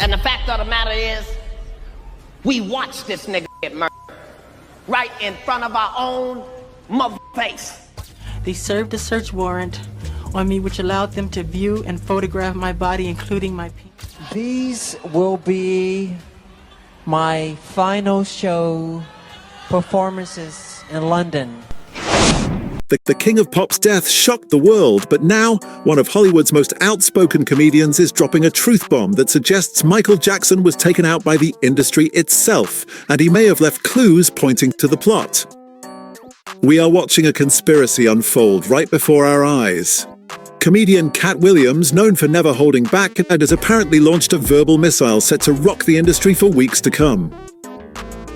And the fact of the matter is, we watched this nigga get murdered right in front of our own mother face. They served a search warrant on me, which allowed them to view and photograph my body, including my penis. These will be my final show performances in London. The King of Pop's death shocked the world, but now one of Hollywood's most outspoken comedians is dropping a truth bomb that suggests Michael Jackson was taken out by the industry itself, and he may have left clues pointing to the plot. We are watching a conspiracy unfold right before our eyes. Comedian Katt Williams, known for never holding back, has apparently launched a verbal missile set to rock the industry for weeks to come.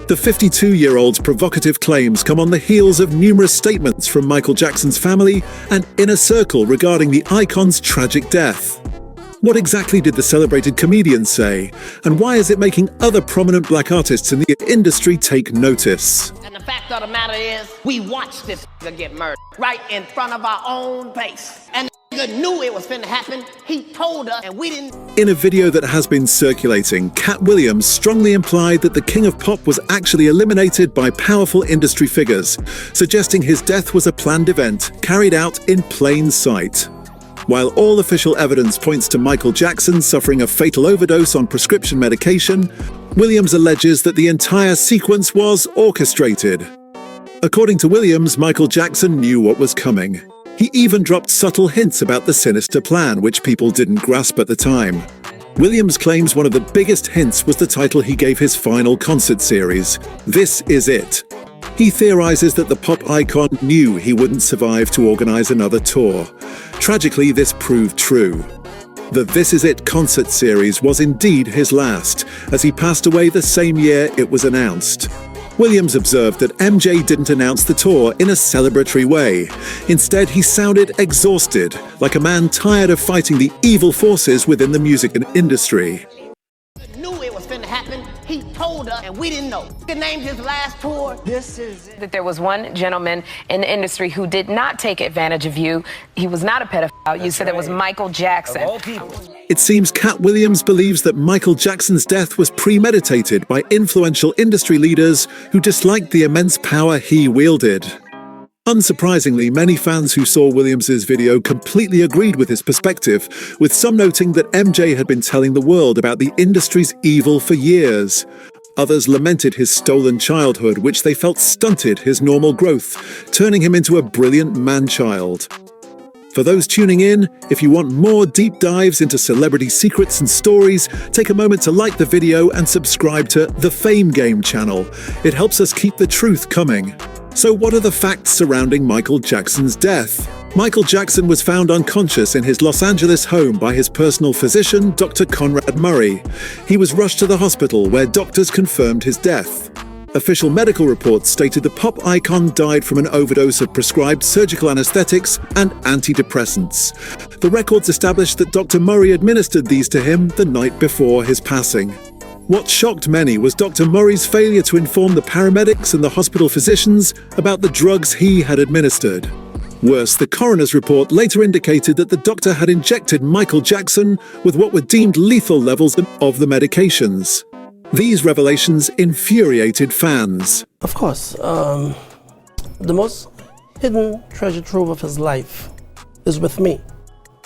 The 52-year-old's provocative claims come on the heels of numerous statements from Michael Jackson's family and inner circle regarding the icon's tragic death. What exactly did the celebrated comedian say, and why is it making other prominent black artists in the industry take notice? And the fact of the matter is, we watched this nigga get murdered right in front of our own face. And the nigga knew it was finna happen. He told us, and we didn't. In a video that has been circulating, Katt Williams strongly implied that the King of Pop was actually eliminated by powerful industry figures, suggesting his death was a planned event carried out in plain sight. While all official evidence points to Michael Jackson suffering a fatal overdose on prescription medication, Williams alleges that the entire sequence was orchestrated. According to Williams, Michael Jackson knew what was coming. He even dropped subtle hints about the sinister plan, which people didn't grasp at the time. Williams claims one of the biggest hints was the title he gave his final concert series, This Is It. He theorizes that the pop icon knew he wouldn't survive to organize another tour. Tragically, this proved true. The This Is It concert series was indeed his last, as he passed away the same year it was announced. Williams observed that MJ didn't announce the tour in a celebratory way. Instead, he sounded exhausted, like a man tired of fighting the evil forces within the music industry. Knew it was finna happen. He told us, and we didn't know. He named his last tour. This is That there was one gentleman in the industry who did not take advantage of you. He was not a pedophile. You said it was Michael Jackson. Of all people. It seems Katt Williams believes that Michael Jackson's death was premeditated by influential industry leaders who disliked the immense power he wielded. Unsurprisingly, many fans who saw Williams's video completely agreed with his perspective, with some noting that MJ had been telling the world about the industry's evil for years. Others lamented his stolen childhood, which they felt stunted his normal growth, turning him into a brilliant man-child. For those tuning in, if you want more deep dives into celebrity secrets and stories, take a moment to like the video and subscribe to The Fame Game channel. It helps us keep the truth coming. So what are the facts surrounding Michael Jackson's death? Michael Jackson was found unconscious in his Los Angeles home by his personal physician, Dr. Conrad Murray. He was rushed to the hospital where doctors confirmed his death. Official medical reports stated the pop icon died from an overdose of prescribed surgical anesthetics and antidepressants. The records established that Dr. Murray administered these to him the night before his passing. What shocked many was Dr. Murray's failure to inform the paramedics and the hospital physicians about the drugs he had administered. Worse, the coroner's report later indicated that the doctor had injected Michael Jackson with what were deemed lethal levels of the medications. These revelations infuriated fans. Of course, the most hidden treasure trove of his life is with me.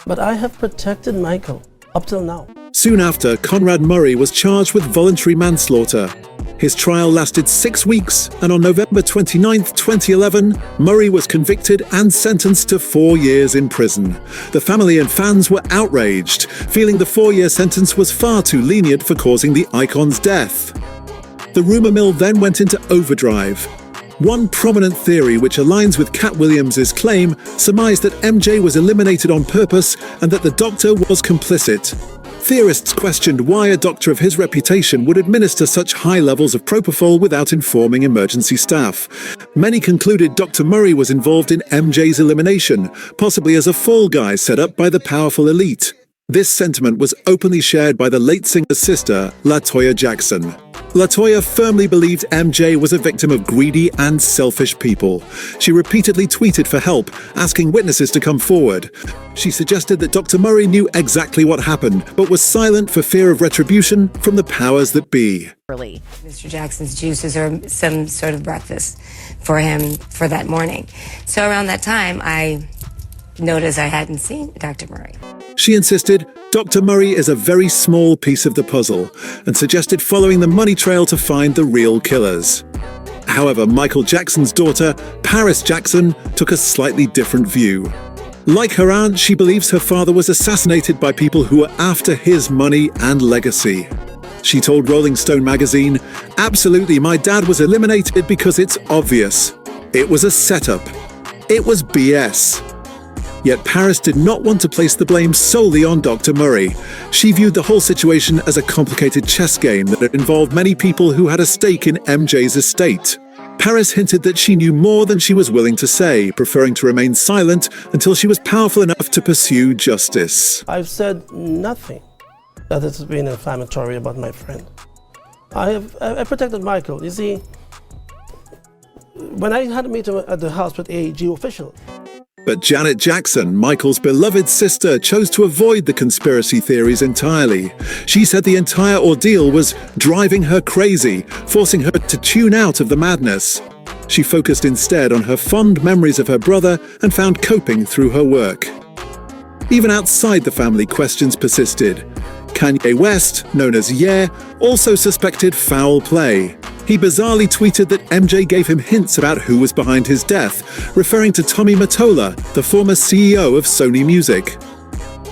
But I have protected Michael up till now. Soon after, Conrad Murray was charged with voluntary manslaughter. His trial lasted 6 weeks, and on November 29, 2011, Murray was convicted and sentenced to 4 years in prison. The family and fans were outraged, feeling the 4-year sentence was far too lenient for causing the icon's death. The rumor mill then went into overdrive. One prominent theory which aligns with Katt Williams' claim surmised that MJ was eliminated on purpose and that the doctor was complicit. Theorists questioned why a doctor of his reputation would administer such high levels of propofol without informing emergency staff. Many concluded Dr. Murray was involved in MJ's elimination, possibly as a fall guy set up by the powerful elite. This sentiment was openly shared by the late singer's sister, LaToya Jackson. LaToya firmly believed MJ was a victim of greedy and selfish people. She repeatedly tweeted for help, asking witnesses to come forward. She suggested that Dr. Murray knew exactly what happened, but was silent for fear of retribution from the powers that be. Mr. Jackson's juices or some sort of breakfast for him for that morning. So around that time, I noticed I hadn't seen Dr. Murray. She insisted Dr. Murray is a very small piece of the puzzle and suggested following the money trail to find the real killers. However, Michael Jackson's daughter, Paris Jackson, took a slightly different view. Like her aunt, she believes her father was assassinated by people who were after his money and legacy. She told Rolling Stone magazine, "Absolutely, my dad was eliminated because it's obvious. It was a setup. It was BS." Yet Paris did not want to place the blame solely on Dr. Murray. She viewed the whole situation as a complicated chess game that involved many people who had a stake in MJ's estate. Paris hinted that she knew more than she was willing to say, preferring to remain silent until she was powerful enough to pursue justice. I've said nothing that has been inflammatory about my friend. I protected Michael. You see, when I had a meeting at the house with AEG officials, but Janet Jackson, Michael's beloved sister, chose to avoid the conspiracy theories entirely. She said the entire ordeal was driving her crazy, forcing her to tune out of the madness. She focused instead on her fond memories of her brother and found coping through her work. Even outside the family, questions persisted. Kanye West, known as Ye, also suspected foul play. He bizarrely tweeted that MJ gave him hints about who was behind his death, referring to Tommy Mottola, the former CEO of Sony Music.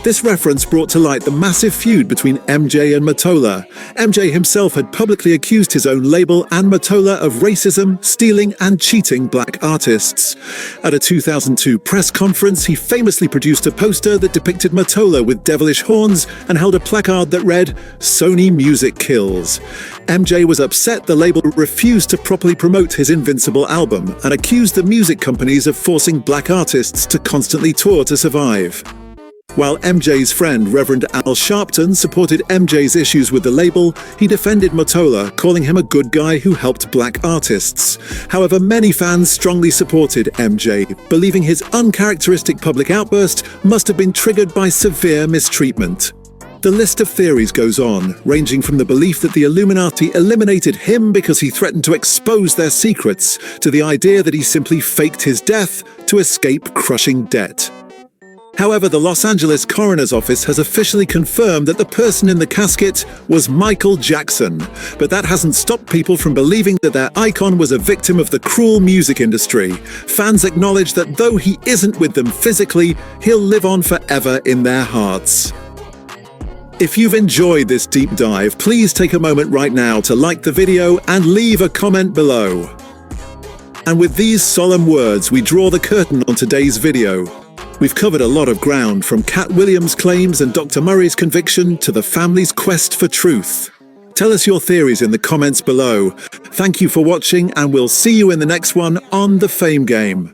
This reference brought to light the massive feud between MJ and Mottola. MJ himself had publicly accused his own label and Mottola of racism, stealing, and cheating black artists. At a 2002 press conference, he famously produced a poster that depicted Mottola with devilish horns and held a placard that read, "Sony Music Kills." MJ was upset the label refused to properly promote his Invincible album and accused the music companies of forcing black artists to constantly tour to survive. While MJ's friend, Reverend Al Sharpton, supported MJ's issues with the label, he defended Mottola, calling him a good guy who helped black artists. However, many fans strongly supported MJ, believing his uncharacteristic public outburst must have been triggered by severe mistreatment. The list of theories goes on, ranging from the belief that the Illuminati eliminated him because he threatened to expose their secrets, to the idea that he simply faked his death to escape crushing debt. However, the Los Angeles Coroner's Office has officially confirmed that the person in the casket was Michael Jackson, but that hasn't stopped people from believing that their icon was a victim of the cruel music industry. Fans acknowledge that though he isn't with them physically, he'll live on forever in their hearts. If you've enjoyed this deep dive, please take a moment right now to like the video and leave a comment below. And with these solemn words, we draw the curtain on today's video. We've covered a lot of ground, from Katt Williams' claims and Dr. Murray's conviction to the family's quest for truth. Tell us your theories in the comments below. Thank you for watching, and we'll see you in the next one on The Fame Game.